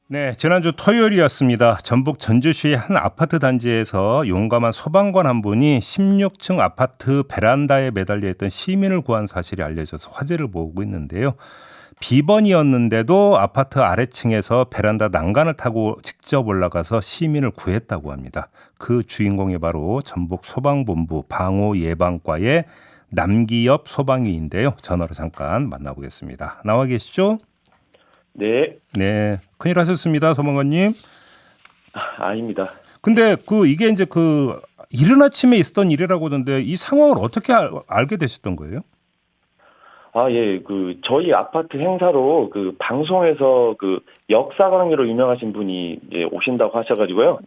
네, 지난주 토요일이었습니다. 전북 전주시의 한 아파트 단지에서 용감한 소방관 한 분이 16층 아파트 베란다에 매달려 있던 시민을 구한 사실이 알려져서 화제를 모으고 있는데요. 비번이었는데도 아파트 아래층에서 베란다 난간을 타고 직접 올라가서 시민을 구했다고 합니다. 그 주인공이 바로 전북 소방본부 방호예방과의 남기엽 소방위인데요. 전화로 잠깐 만나보겠습니다. 나와 계시죠? 네, 네, 큰일 하셨습니다, 소방관님. 아닙니다. 근데 이게 이제 이른 아침에 있었던 일이라고 하던데 이 상황을 어떻게 알게 되셨던 거예요? 예, 저희 아파트 행사로 방송에서 역사 강의로 유명하신 분이 이제 오신다고 하셔가지고요.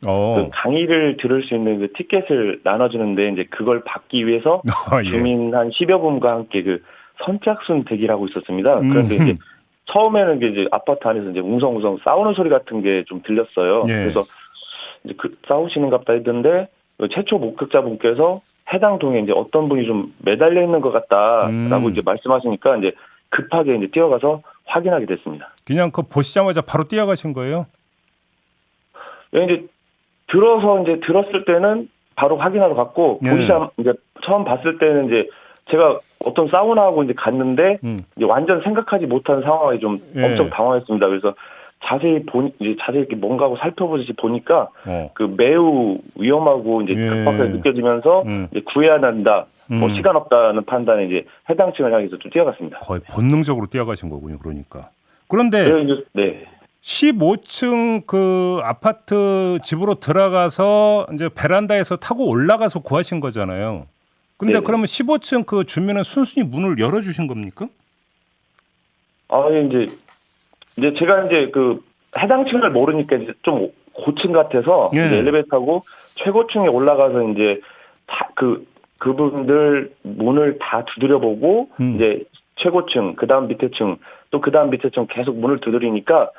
강의를 들을 수 있는 티켓을 나눠주는데 이제 그걸 받기 위해서 예. 주민 한 10여 분과 함께 선착순 대기를 하고 있었습니다. 그런데 이제 처음에는 이제 아파트 안에서 이제 웅성웅성 싸우는 소리 같은 게 좀 들렸어요. 예. 그래서 이제 싸우시는갑다 했는데 최초 목격자분께서 해당 동에 이제 어떤 분이 좀 매달려 있는 것 같다라고 이제 말씀하시니까 이제 급하게 이제 뛰어가서 확인하게 됐습니다. 그냥 보시자마자 바로 뛰어가신 거예요? 이제 들었을 때는 바로 확인하러 갔고 이제 처음 봤을 때는 이제 제가 어떤 사우나하고 이제 갔는데 이제 완전 생각하지 못한 상황에 좀 엄청 당황했습니다. 그래서 자세히 이렇게 뭔가 하고 살펴보듯이 보니까 매우 위험하고 이제 급박하게 느껴지면서 이제 구해야 한다, 시간 없다는 판단에 이제 해당 층을 향해서 좀 뛰어갔습니다. 거의 본능적으로 뛰어가신 거군요, 그러니까. 그런데 네. 15층 아파트 집으로 들어가서 이제 베란다에서 타고 올라가서 구하신 거잖아요. 근데 네네. 그러면 15층 주민은 순순히 문을 열어주신 겁니까? 이제 제가 이제 해당 층을 모르니까 이제 좀 고층 같아서 이제 엘리베이터 타고 최고층에 올라가서 이제 그분들 문을 다 두드려보고 이제 최고층, 그다음 밑에 층, 또 그다음 밑에 층 계속 문을 두드리니까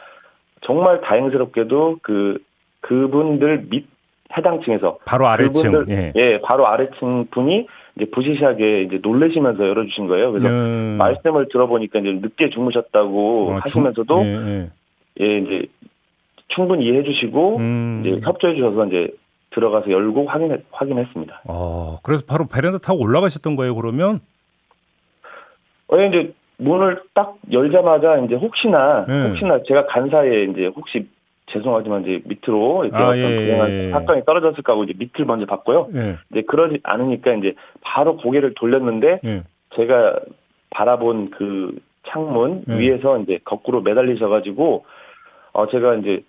정말 다행스럽게도 그분들 해당 층에서 바로 아래층, 바로 아래층 분이 이제 부시시하게 이제 놀라시면서 열어주신 거예요. 그래서 말씀을 들어보니까 이제 늦게 주무셨다고 하시면서도 이제 충분히 이해해주시고 이제 협조해주셔서 이제 들어가서 열고 확인했습니다. 그래서 바로 베란다 타고 올라가셨던 거예요, 그러면? 이제 문을 딱 열자마자 이제 혹시나 제가 간 사이에 이제 혹시 죄송하지만 이제 밑으로 이렇게 불행한 사건이 떨어졌을까 하고 이제 밑을 먼저 봤고요. 이제 그러지 않으니까 이제 바로 고개를 돌렸는데 제가 바라본 창문 위에서 이제 거꾸로 매달리셔가지고 제가 이제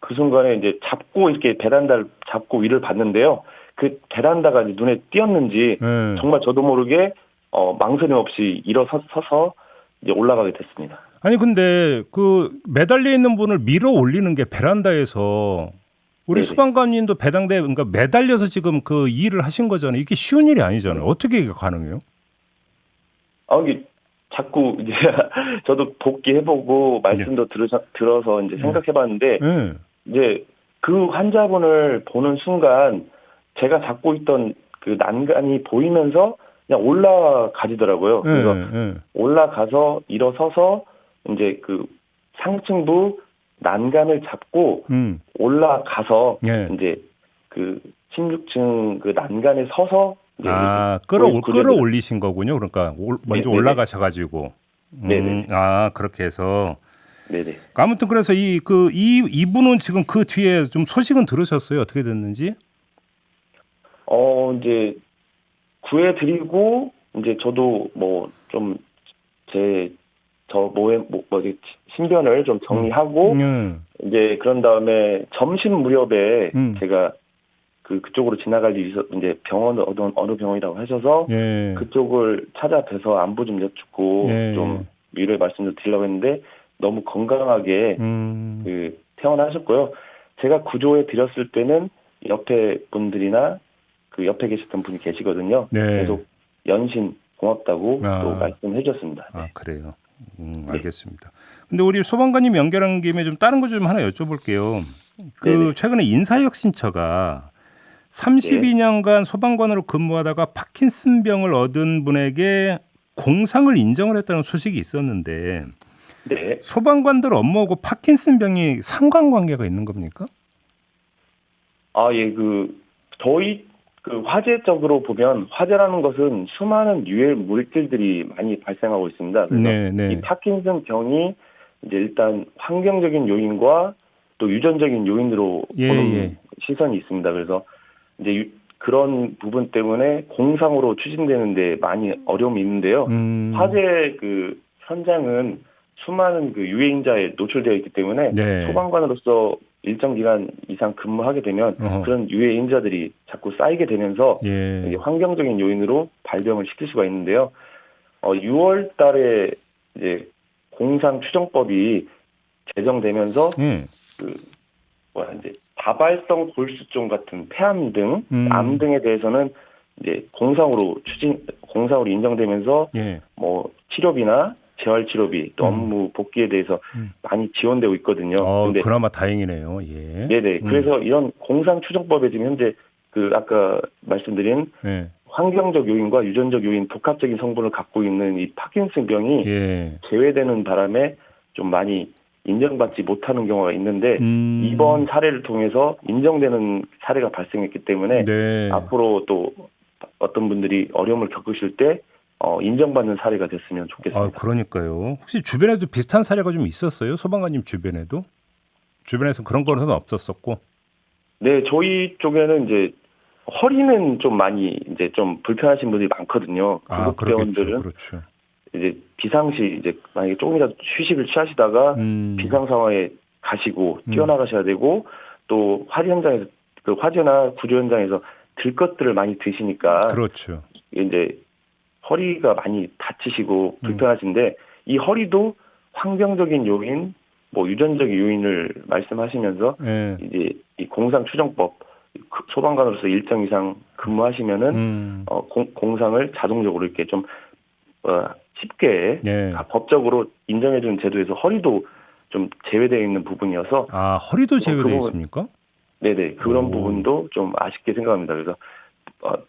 그 순간에 이제 이렇게 베란다를 잡고 위를 봤는데요. 그 베란다가 이제 눈에 띄었는지 정말 저도 모르게 망설임 없이 일어서서 이제 올라가게 됐습니다. 아니 근데 매달려 있는 분을 밀어 올리는 게 베란다에서 우리 소방관님도 그러니까 매달려서 지금 이 일을 하신 거잖아요. 이게 쉬운 일이 아니잖아요. 어떻게 이게 가능해요? 이게 자꾸 이제 저도 복귀해보고 말씀도 들어서 이제 생각해봤는데 이제 그 환자분을 보는 순간 제가 잡고 있던 난간이 보이면서 그냥 올라가지더라고요. 그래서 올라가서 일어서서 이제 상층부 난간을 잡고 올라가서 이제 16층 난간에 서서 이제 끌어올리신 거군요. 그러니까 먼저 올라가셔가지고. 네네. 그렇게 해서. 네네. 아무튼 그래서 이분은 지금 그 뒤에 좀 소식은 들으셨어요? 어떻게 됐는지? 이제 구해드리고 이제 저도 신변을 좀 정리하고 이제 그런 다음에 점심 무렵에 제가 그쪽으로 지나갈 일이 이제 병원 어느 병원이라고 하셔서 그쪽을 찾아뵈서 안부 좀 여쭙고 좀 위로의 말씀을 드리려고 했는데 너무 건강하게 퇴원하셨고요. 제가 구조해 드렸을 때는 옆에 분들이나 옆에 계셨던 분이 계시거든요. 계속 연신 고맙다고 또 말씀해 주셨습니다. 그래요. 알겠습니다. 근데 우리 소방관님 연결한 김에 좀 다른 거 좀 하나 여쭤볼게요. 최근에 인사혁신처가 32년간 소방관으로 근무하다가 파킨슨병을 얻은 분에게 공상을 인정을 했다는 소식이 있었는데 네. 소방관들 업무하고 파킨슨 병이 상관관계가 있는 겁니까? 예, 저희 화재적으로 보면 화재라는 것은 수많은 유해 물질들이 많이 발생하고 있습니다. 그래서 네. 이 파킨슨 병이 이제 일단 환경적인 요인과 또 유전적인 요인으로 보는 시선이 있습니다. 그래서 이제 그런 부분 때문에 공상으로 추진되는데 많이 어려움이 있는데요. 화재 현장은 수많은 유해인자에 노출되어 있기 때문에 소방관으로서 일정 기간 이상 근무하게 되면 그런 유해인자들이 자꾸 쌓이게 되면서 이게 환경적인 요인으로 발병을 시킬 수가 있는데요. 6월 달에 이제 공상 추정법이 제정되면서 이제 다발성 골수종 같은 폐암 등, 암 등에 대해서는 이제 공상으로 인정되면서 뭐 치료비나 재활 치료비 또 업무 복귀에 대해서 많이 지원되고 있거든요. 근데 그나마 다행이네요. 예. 네네. 그래서 이런 공상 추정법에 지금 현재 아까 말씀드린 환경적 요인과 유전적 요인 복합적인 성분을 갖고 있는 이 파킨슨 병이 제외되는 바람에 좀 많이 인정받지 못하는 경우가 있는데 이번 사례를 통해서 인정되는 사례가 발생했기 때문에 앞으로 또 어떤 분들이 어려움을 겪으실 때 인정받는 사례가 됐으면 좋겠습니다. 그러니까요. 혹시 주변에도 비슷한 사례가 좀 있었어요? 소방관님 주변에도? 주변에서 그런 거는 없었었고? 네, 저희 쪽에는 이제 허리는 좀 많이 이제 좀 불편하신 분들이 많거든요. 구급대원들은 그렇죠. 이제 비상시 이제 만약에 조금이라도 휴식을 취하시다가 비상 상황에 가시고 뛰어나가셔야 되고 또 화재 현장에서 화재나 구조 현장에서 들 것들을 많이 드시니까 그렇죠. 이제 허리가 많이 다치시고 불편하신데 이 허리도 환경적인 요인, 뭐 유전적 요인을 말씀하시면서 이제 이 공상 추정법 소방관으로서 일정 이상 근무하시면은 공상을 자동적으로 이렇게 좀 쉽게 법적으로 인정해주는 제도에서 허리도 좀 제외되어 있는 부분이어서 허리도 제외되어 있습니까? 네네 그런 부분도 좀 아쉽게 생각합니다. 그래서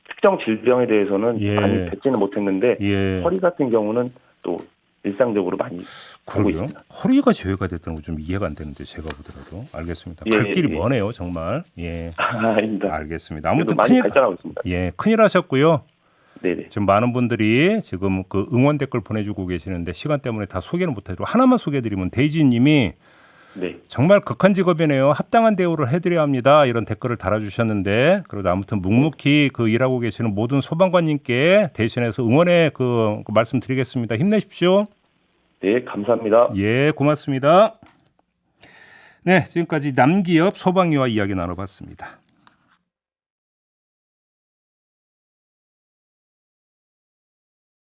특정 질병에 대해서는 많이 뵙지는 못했는데 허리 같은 경우는 또 일상적으로 많이 보고 있습니다. 허리가 제외가 됐다는 거 좀 이해가 안 되는데 제가 보더라도 알겠습니다. 갈 길이 머네요 정말. 아닙니다. 알겠습니다. 아무튼 많이 발전하고 있습니다. 큰일 하셨고요. 네네. 지금 많은 분들이 지금 응원 댓글 보내주고 계시는데 시간 때문에 다 소개는 못해도 하나만 소개해드리면 데이지님이 정말 극한 직업이네요. 합당한 대우를 해드려야 합니다. 이런 댓글을 달아주셨는데 그래도 아무튼 묵묵히 일하고 계시는 모든 소방관님께 대신해서 응원의 말씀드리겠습니다. 힘내십시오. 네, 감사합니다. 예, 고맙습니다. 네, 지금까지 남기엽 소방위와 이야기 나눠봤습니다.